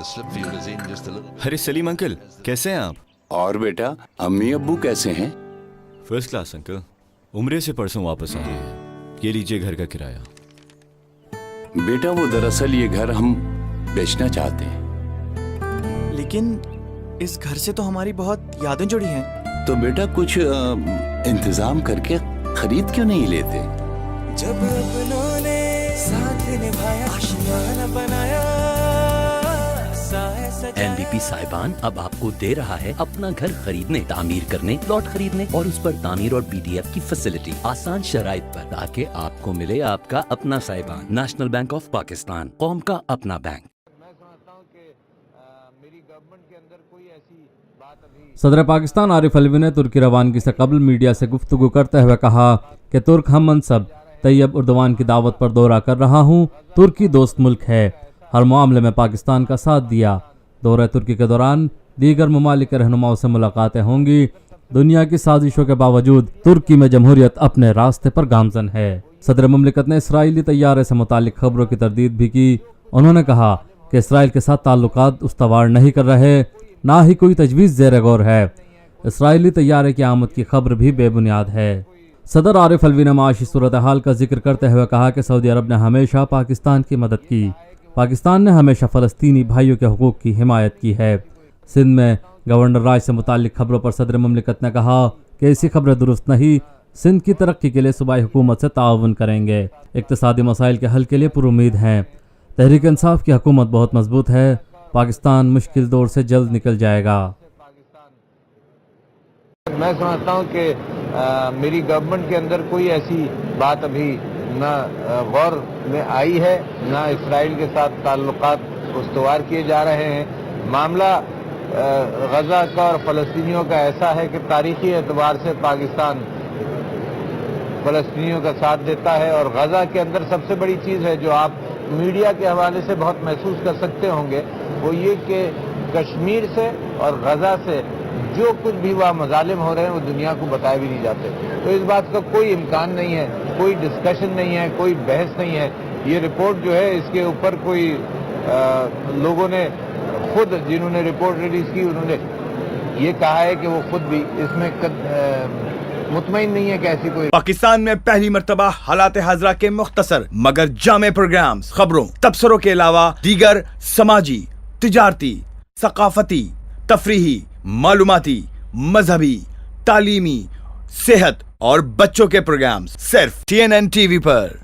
अरे सलीम अंकल, कैसे हैं आप? और बेटा, अम्मी अब्बू कैसे हैं? First class uncle. उम्रे से परसों वापस आए हैं। ये लीजिए घर का किराया। बेटा, वो दरअसल ये घर हम बेचना चाहते हैं। लेकिन इस घर से तो हमारी बहुत यादें जुड़ी हैं। तो बेटा कुछ इंतजाम करके खरीद क्यों नहीं लेते? जब अपनों ने साथ निभाया, आशियाना बनाया, एनडीपी साहिबान अब आपको दे रहा है अपना घर खरीदने, तामीर करने, प्लॉट खरीदने और उस पर तामीर और बीडीएफ की फैसिलिटी आसान शराइत पर, ताकि आपको मिले आपका अपना साहिबान। नेशनल बैंक ऑफ पाकिस्तान, कौम का अपना बैंक। सदर पाकिस्तान आरिफ अलवी ने तुर्की रवानगी से कबल मीडिया से गुफ्तगू करते हुए कहा कि तुर्क हम मनसब तैयब उर्दवान की दावत पर दौरा कर रहा हूँ। तुर्की दोस्त मुल्क है, हर मामले में पाकिस्तान का साथ दिया। दौरे तुर्की के दौरान दीगर ममालिक के रहनुमाओं से मुलाकातें होंगी। दुनिया की साजिशों के बावजूद तुर्की में जमहूरियत अपने रास्ते पर गामजन है। सदर मुमलिकत ने इसराइली तैयारे से मुतालिक खबरों की तरदीद भी की। उन्होंने कहा कि इसराइल के साथ ताल्लुकात उस्तवार नहीं कर रहे, ना ही कोई तजवीज़ ज़ेर गौर है। इसराइली तैयारे की आमद की खबर भी बेबुनियाद है। सदर आरिफ अलवी ने माशी सूरत हाल का जिक्र करते हुए कहा कि सऊदी अरब ने हमेशा पाकिस्तान की मदद की। पाकिस्तान ने हमेशा फ़लस्तीनी भाइयों के हुकूक की हिमायत की है। सिंध में गवर्नर राज से मुतालिक खबरों पर सदर मुमलिकत ने कहा कि ऐसी खबरें दुरुस्त नहीं, सिंध की तरक्की के लिए सूबाई हुकूमत से ताउन करेंगे। इक्तिसादी मसाइल के हल के लिए पुरुमीद हैं। तहरीक इंसाफ की हुकूमत बहुत मजबूत है। पाकिस्तान मुश्किल दौर से जल्द निकल जाएगा। मैं समझता हूँ कि मेरी गवर्नमेंट के अंदर कोई ऐसी बात अभी न गौर में आई है, न इसराइल के साथ ताल्लुकात उस्तवार किए जा रहे हैं। मामला गजा का और फ़लस्तीनियों का ऐसा है कि तारीखी एतबार से पाकिस्तान फ़लस्तीनियों का साथ देता है। और गजा के अंदर सबसे बड़ी चीज़ है जो आप मीडिया के हवाले से बहुत महसूस कर सकते होंगे, वो ये कि कश्मीर से और गजा से जो कुछ भी वहाँ मजालिम हो रहे हैं वो दुनिया को बताए भी नहीं जाते। तो इस बात का कोई इम्कान नहीं है, कोई डिस्कशन नहीं है, कोई बहस नहीं है। ये रिपोर्ट जो है इसके ऊपर कोई लोगों ने खुद, जिन्होंने रिपोर्ट रिलीज की, उन्होंने ये कहा है कि वो खुद भी इसमें मुतमईन नहीं है कि ऐसी कोई। पाकिस्तान में पहली मर्तबा हालात हाजरा के मुख्तसर मगर जामे प्रोग्राम्स, खबरों, तबसरों के अलावा दीगर समाजी, तिजारती, सकाफती, तफरीही, मालूमाती, मजहबी, तालीमी, सेहत और बच्चों के प्रोग्राम्स सिर्फ TNN TV पर।